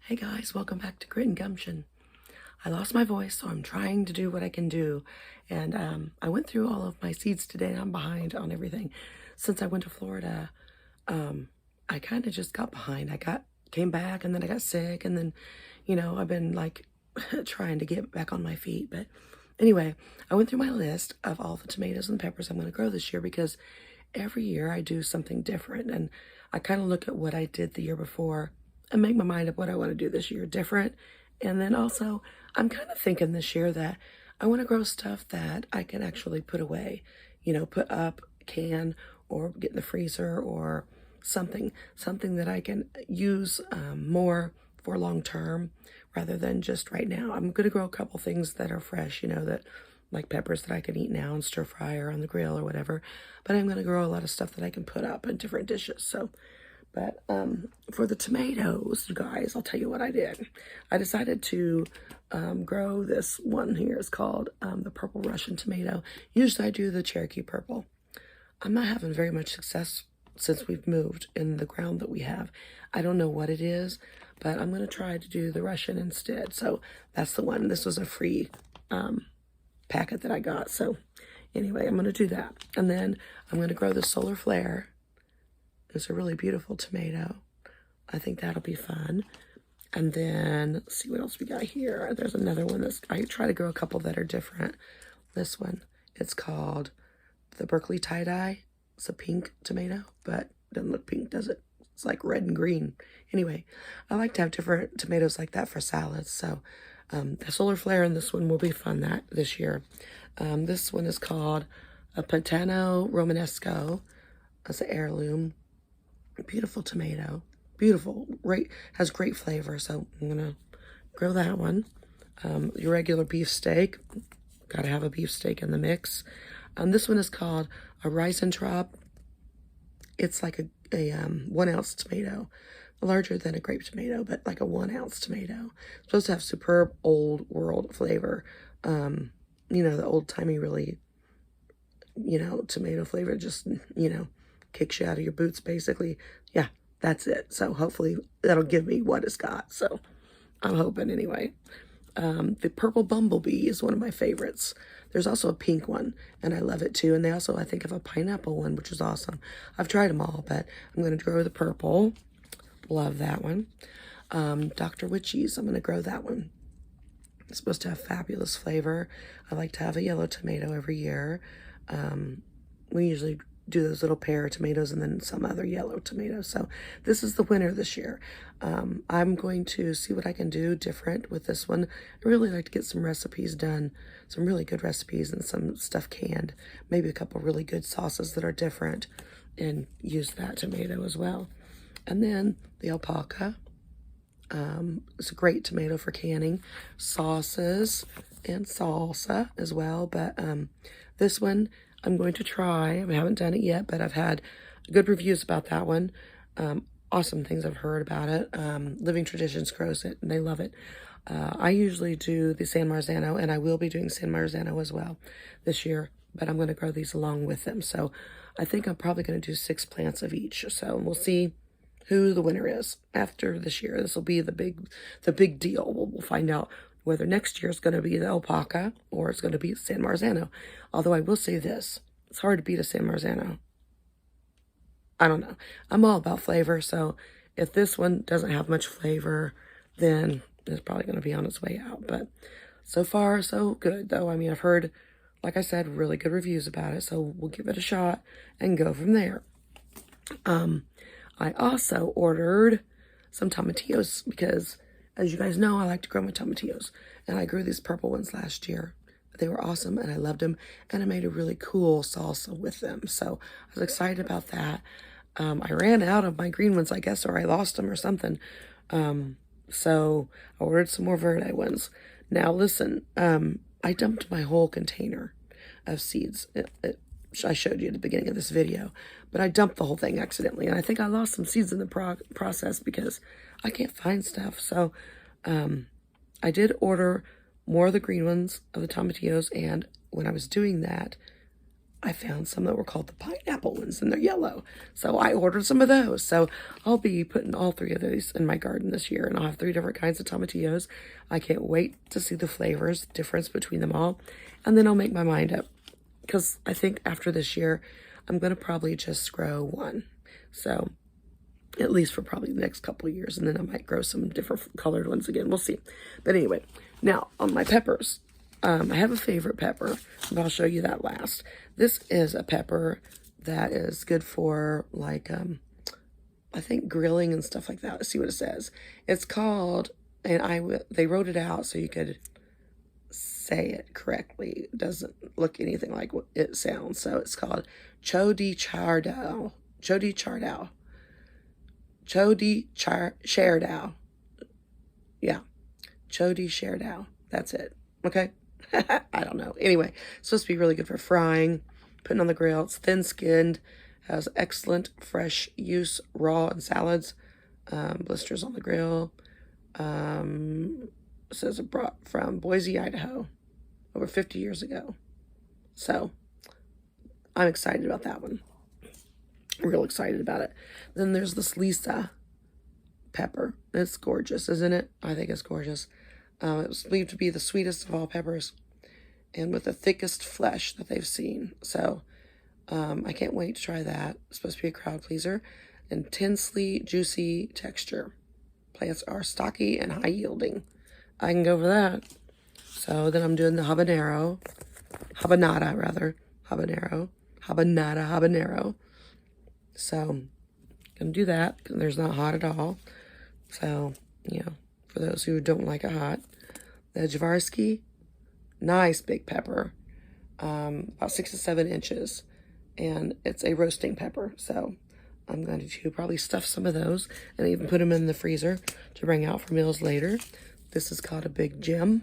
Hey guys, welcome back to Grit and Gumption. I lost my voice, so I'm trying to do what I can do. And I went through all of my seeds today. I'm behind on everything. Since I went to Florida, I kind of just got behind. Came back and then I got sick and then, I've been like trying to get back on my feet. But anyway, I went through my list of all the tomatoes and peppers I'm going to grow this year because every year I do something different. And I kind of look at what I did the year before and make my mind up what I want to do this year different. And then also, I'm kind of thinking this year that I want to grow stuff that I can actually put away, put up, can, or get in the freezer or something that I can use more for long term rather than just right now. I'm going to grow a couple things that are fresh, that like peppers that I can eat now and stir fry or on the grill or whatever. But I'm going to grow a lot of stuff that I can put up in different dishes. But for the tomatoes, you guys, I'll tell you what I did. I decided to grow this one here. It's called the purple Russian tomato. Usually I do the Cherokee purple. I'm not having very much success since we've moved in the ground that we have. I don't know what it is, but I'm going to try to do the Russian instead. So that's the one. This was a free packet that I got. So anyway, I'm going to do that. And then I'm going to grow the solar flare. It's a really beautiful tomato. I think that'll be fun. And then, let's see what else we got here. There's another one I try to grow a couple that are different. This one, it's called the Berkeley tie-dye. It's a pink tomato, but it doesn't look pink, does it? It's like red and green. Anyway, I like to have different tomatoes like that for salads. So the solar flare and this one will be fun this year. This one is called a Pantano Romanesco. It's an heirloom. Beautiful tomato. Beautiful. Has great flavor. So I'm going to grow that one. Your regular beef steak. Got to have a beef steak in the mix. This one is called a Riesentraub. It's like a 1 ounce tomato. Larger than a grape tomato, but like a 1 ounce tomato. It's supposed to have superb old world flavor. The old timey really, tomato flavor just, kicks you out of your boots, basically. Yeah, that's it. So hopefully that'll give me what it's got. So I'm hoping anyway. The purple bumblebee is one of my favorites. There's also a pink one, and I love it too. And they also, I think, have a pineapple one, which is awesome. I've tried them all, but I'm going to grow the purple. Love that one. Dr. Witchy's, I'm going to grow that one. It's supposed to have fabulous flavor. I like to have a yellow tomato every year. We usually do those little pear of tomatoes and then some other yellow tomatoes. So this is the winner this year. I'm going to see what I can do different with this one. I really like to get some recipes done, some really good recipes and some stuff canned, maybe a couple really good sauces that are different, and use that tomato as well. And then the alpaca. It's a great tomato for canning sauces and salsa as well. But this one I'm going to try. I haven't done it yet, but I've had good reviews about that one. Awesome things I've heard about it. Living Traditions grows it, and they love it. I usually do the San Marzano, and I will be doing San Marzano as well this year, but I'm going to grow these along with them. So I think I'm probably going to do 6 plants of each. So we'll see who the winner is after this year. This will be the big deal. We'll find out whether next year is going to be the alpaca or it's going to be San Marzano. Although I will say this, it's hard to beat a San Marzano. I don't know. I'm all about flavor, so if this one doesn't have much flavor, then it's probably going to be on its way out. But so far, so good, though. I mean, I've heard, like I said, really good reviews about it, so we'll give it a shot and go from there. I also ordered some tomatillos because, as you guys know, I like to grow my tomatillos. And I grew these purple ones last year. They were awesome, and I loved them. And I made a really cool salsa with them. So I was excited about that. I ran out of my green ones, I guess, or I lost them or something. So I ordered some more verde ones. Now, listen, I dumped my whole container of seeds. I showed you at the beginning of this video, but I dumped the whole thing accidentally, and I think I lost some seeds in the process because I can't find stuff. So I did order more of the green ones of the tomatillos, and when I was doing that, I found some that were called the pineapple ones, and they're yellow. So I ordered some of those. So I'll be putting all 3 of these in my garden this year, and I'll have 3 different kinds of tomatillos. I can't wait to see the flavors, difference between them all, and then I'll make my mind up. Because I think after this year, I'm going to probably just grow one. So at least for probably the next couple of years, and then I might grow some different colored ones again. We'll see. But anyway, now on my peppers. I have a favorite pepper, but I'll show you that last. This is a pepper that is good for, like, I think grilling and stuff like that. Let's see what it says. It's called, and they wrote it out so you could say it correctly. It doesn't look anything like what it sounds. So it's called Chodi Chardao. Chodi Chardao. Chodi Chardao. Yeah. Chodi Chardao. That's it. Okay. I don't know. Anyway, it's supposed to be really good for frying, putting on the grill. It's thin-skinned, has excellent fresh use raw in salads, blisters on the grill. It says it brought from Boise, Idaho, over 50 years ago. So I'm excited about that one. Real excited about it. Then there's this Lisa pepper. It's gorgeous, isn't it? I think it's gorgeous. It was believed to be the sweetest of all peppers and with the thickest flesh that they've seen. So I can't wait to try that. It's supposed to be a crowd pleaser. Intensely juicy texture. Plants are stocky and high yielding. I can go for that. So then I'm doing the habanero. Habanero. So gonna do that. There's not hot at all. So, you know, for those who don't like it hot. The Javarsky, nice big pepper, about 6 to 7 inches, and it's a roasting pepper. So I'm going to probably stuff some of those and even put them in the freezer to bring out for meals later. This is called a Big Jim.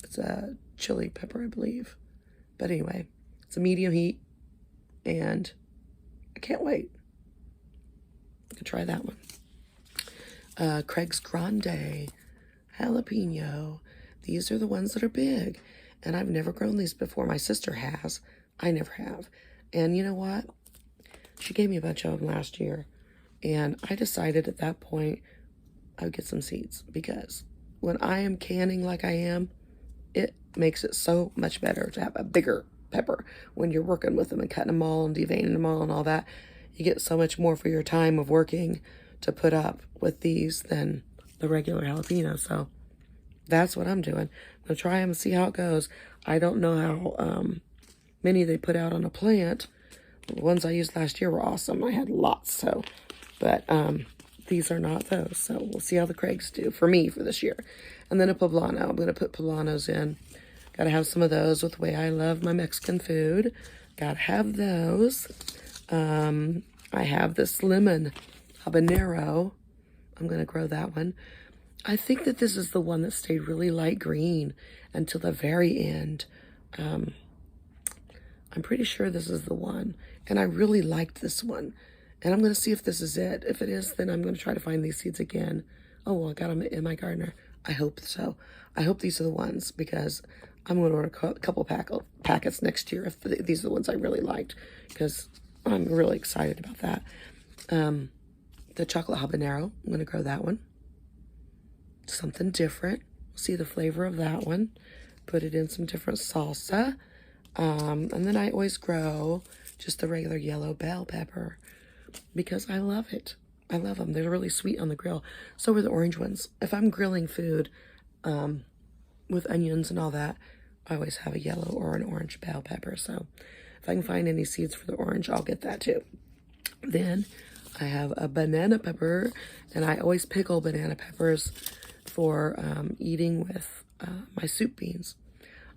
It's a chili pepper, I believe. But anyway, it's a medium heat, and I can't wait to try that one. Craig's Grande jalapeno. These are the ones that are big, and I've never grown these before. My sister has. I never have. And you know what? She gave me a bunch of them last year, and I decided at that point I would get some seeds, because when I am canning like I am, it makes it so much better to have a bigger pepper when you're working with them and cutting them all and deveining them all and all that. You get so much more for your time of working to put up with these than the regular jalapeno. So that's what I'm doing. I'm going to try them and see how it goes. I don't know how many they put out on a plant. The ones I used last year were awesome. I had lots. So, but these are not those. So we'll see how the Craigs do for me for this year. And then a poblano. I'm going to put poblanos in. Got to have some of those with the way I love my Mexican food. Got to have those. I have this lemon habanero. I'm going to grow that one. I think that this is the one that stayed really light green until the very end. I'm pretty sure this is the one. And I really liked this one. And I'm going to see if this is it. If it is, then I'm going to try to find these seeds again. Oh, well, I got them in my gardener. I hope so. I hope these are the ones, because I'm going to order a couple packets next year if these are the ones I really liked, because I'm really excited about that. The chocolate habanero, I'm going to grow that one. Something different. See the flavor of that one. Put it in some different salsa. And then I always grow just the regular yellow bell pepper, because I love it. I love them. They're really sweet on the grill. So are the orange ones. If I'm grilling food with onions and all that, I always have a yellow or an orange bell pepper. So if I can find any seeds for the orange, I'll get that too. Then I have a banana pepper, and I always pickle banana peppers for eating with my soup beans.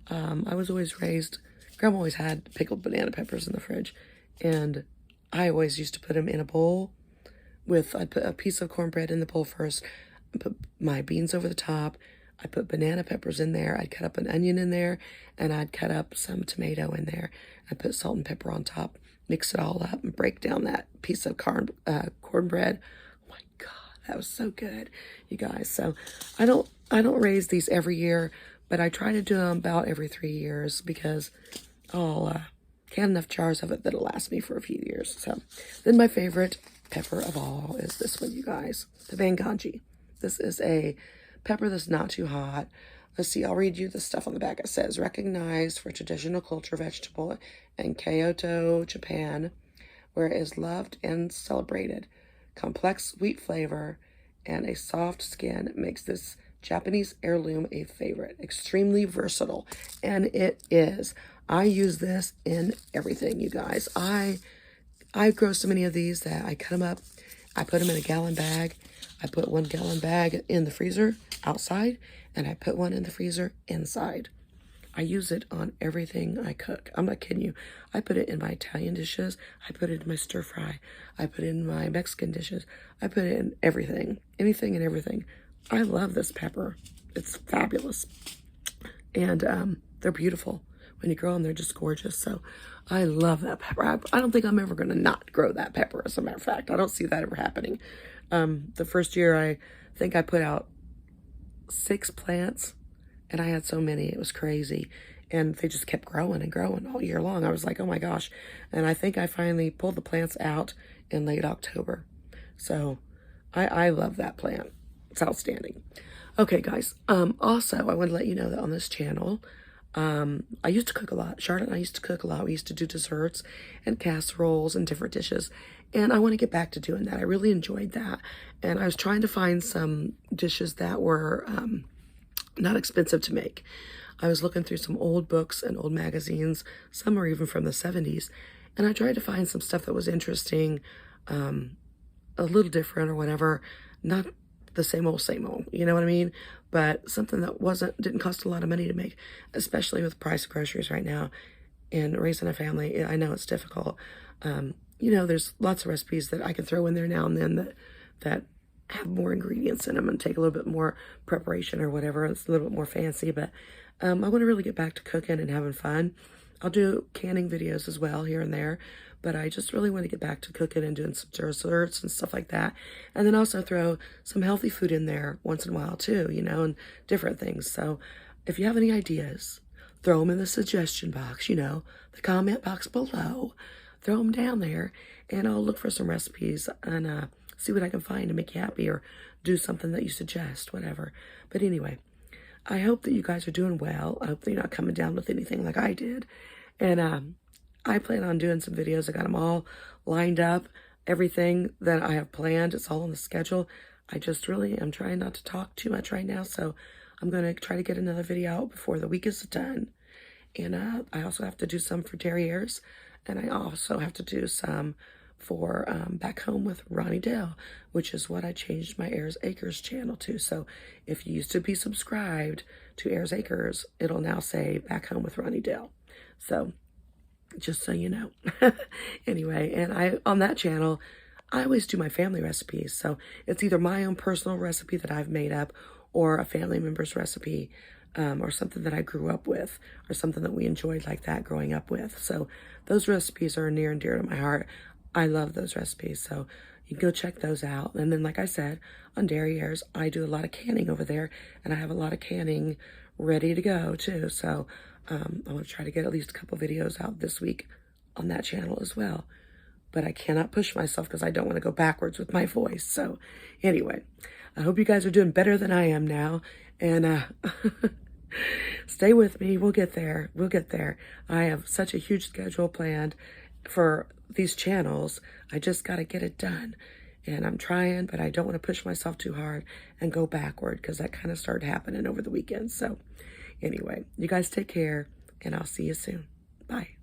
I was always raised, Grandma always had pickled banana peppers in the fridge, and I always used to put them in a bowl I'd put a piece of cornbread in the bowl first, put my beans over the top, I put banana peppers in there, I'd cut up an onion in there, and I'd cut up some tomato in there. I'd put salt and pepper on top, mix it all up, and break down that piece of cornbread. Oh my God, that was so good, you guys. So I don't raise these every year, but I try to do them about every 3 years, because I'll can enough jars of it that'll last me for a few years. So then my favorite pepper of all is this one, you guys, the Banganji. This is a pepper that's not too hot. Let's see, I'll read you the stuff on the back. It says, recognized for traditional culture vegetable in Kyoto, Japan, where it is loved and celebrated. Complex sweet flavor and a soft skin makes this Japanese heirloom a favorite. Extremely versatile, and it is. I use this in everything, you guys. I grow so many of these that I cut them up. I put them in a gallon bag. I put 1 gallon bag in the freezer outside, and I put one in the freezer inside. I use it on everything I cook. I'm not kidding you. I put it in my Italian dishes. I put it in my stir fry. I put it in my Mexican dishes. I put it in everything. Anything and everything. I love this pepper. It's fabulous. And they're beautiful. When you grow them, they're just gorgeous. So I love that pepper. I don't think I'm ever going to not grow that pepper, as a matter of fact. I don't see that ever happening. The first year, I think I put out 6 plants. And I had so many, it was crazy. And they just kept growing and growing all year long. I was like, oh my gosh. And I think I finally pulled the plants out in late October. So I love that plant. It's outstanding. Okay, guys. Also, I want to let you know that on this channel, I used to cook a lot. Charlotte and I used to cook a lot. We used to do desserts and casseroles and different dishes. And I want to get back to doing that. I really enjoyed that. And I was trying to find some dishes that were not expensive to make. I was looking through some old books and old magazines. Some are even from the 70s. And I tried to find some stuff that was interesting, a little different or whatever. Not the same old, you know what I mean? But something that didn't cost a lot of money to make, especially with the price of groceries right now and raising a family. I know it's difficult. You know, there's lots of recipes that I can throw in there now and then that have more ingredients in them and take a little bit more preparation or whatever. It's a little bit more fancy, but I want to really get back to cooking and having fun. I'll do canning videos as well here and there, but I just really want to get back to cooking and doing some desserts and stuff like that. And then also throw some healthy food in there once in a while too, you know, and different things. So if you have any ideas, throw them in the suggestion box, you know, the comment box below. Throw them down there and I'll look for some recipes and see what I can find to make you happy or do something that you suggest, whatever. But anyway, I hope that you guys are doing well. I hope that you're not coming down with anything like I did. And I plan on doing some videos. I got them all lined up. Everything that I have planned, it's all on the schedule. I just really am trying not to talk too much right now. So I'm going to try to get another video out before the week is done. And I also have to do some for derrieres. And I also have to do some for Back Home with Ronnie Dale, which is what I changed my Ayers Acres channel to. So if you used to be subscribed to Ayers Acres, it'll now say Back Home with Ronnie Dale. So just so you know. Anyway, and on that channel, I always do my family recipes. So it's either my own personal recipe that I've made up or a family member's recipe, or something that I grew up with, or something that we enjoyed like that growing up with. So those recipes are near and dear to my heart. I love those recipes, so you can go check those out. And then, like I said, on derrieres, I do a lot of canning over there, and I have a lot of canning ready to go, too. So I want to try to get at least a couple videos out this week on that channel as well. But I cannot push myself because I don't want to go backwards with my voice. So anyway, I hope you guys are doing better than I am now. And stay with me. We'll get there. We'll get there. I have such a huge schedule planned for these channels. I just got to get it done. And I'm trying, but I don't want to push myself too hard and go backward because that kind of started happening over the weekend. So anyway, you guys take care and I'll see you soon. Bye.